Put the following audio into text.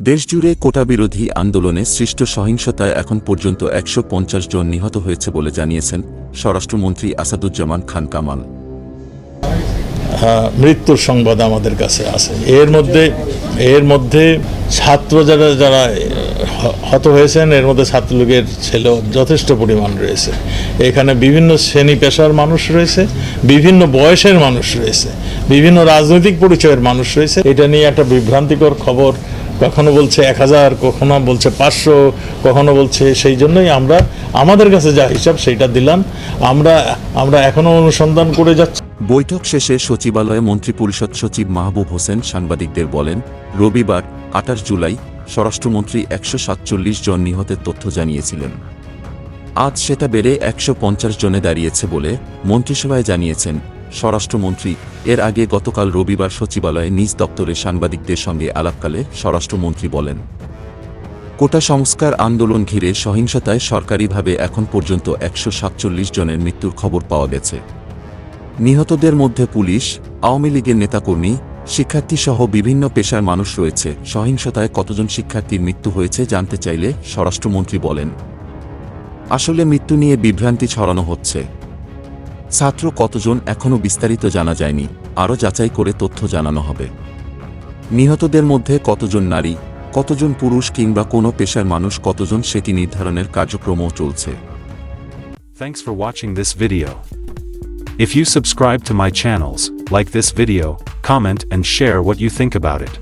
দেশজুড়ে কোটাবিরোধী আন্দোলনে সৃষ্ট সহিংসতায় এখন পর্যন্ত ১৫০ জন নিহত হয়েছে বলে জানিয়েছেন স্বরাষ্ট্রমন্ত্রী আসাদুজ্জামান খান কামাল। মৃত্যুর সংবাদ আমাদের কাছে আছে। এর মধ্যে ছাত্র যারা হত হয়েছেন, এর মধ্যে ছাত্রলীগের ছেলে যথেষ্ট পরিমাণ রয়েছে। এখানে বিভিন্ন শ্রেণী পেশার মানুষ রয়েছে, বিভিন্ন বয়সের মানুষ রয়েছে, বিভিন্ন রাজনৈতিক পরিচয়ের মানুষ রয়েছে। এটা নিয়ে একটা বিভ্রান্তিকর খবর কখনো বলছে ১,০০০, কখনো বলছে ৫০০, কখনো বলছে। সেই জন্যই আমরা আমাদের কাছে যা হিসাব সেইটা দিলাম। আমরা এখনো অনুসন্ধান করে যাচ্ছি। বৈঠক শেষে সচিবালয়ে মন্ত্রিপরিষদ সচিব মাহবুব হোসেন সাংবাদিকদের বলেন, রবিবার ২৮ জুলাই স্বরাষ্ট্রমন্ত্রী ১৪৭ জন নিহতের তথ্য জানিয়েছিলেন। আজ সেটা বেড়ে ১৫০ জনে দাঁড়িয়েছে বলে মন্ত্রিসভায় জানিয়েছেন স্বরাষ্ট্রমন্ত্রী। এর আগে গতকাল রবিবার সচিবালয়ে নিজ দপ্তরে সাংবাদিকদের সঙ্গে আলাপকালে স্বরাষ্ট্রমন্ত্রী বলেন, কোটা সংস্কার আন্দোলন ঘিরে সহিংসতায় সরকারিভাবে এখন পর্যন্ত ১৪৭ জনের মৃত্যুর খবর পাওয়া গেছে। নিহতদের মধ্যে পুলিশ, আওয়ামী লীগের নেতাকর্মী, শিক্ষার্থীসহ বিভিন্ন পেশার মানুষ রয়েছে। সহিংসতায় কতজন শিক্ষার্থীর মৃত্যু হয়েছে জানতে চাইলে স্বরাষ্ট্রমন্ত্রী বলেন, আসলে মৃত্যু নিয়ে বিভ্রান্তি ছড়ানো হচ্ছে। ছাত্র কতজন এখনও বিস্তারিত জানা যায়নি, আরও যাচাই করে তথ্য জানানো হবে। নিহতদের মধ্যে কতজন নারী, কতজন পুরুষ কিংবা কোনো পেশার মানুষ কতজন সেটি নির্ধারণের কার্যক্রমও চলছে। Thanks for watching this video. If you subscribe to my channels, like this video, comment and share what you think about it.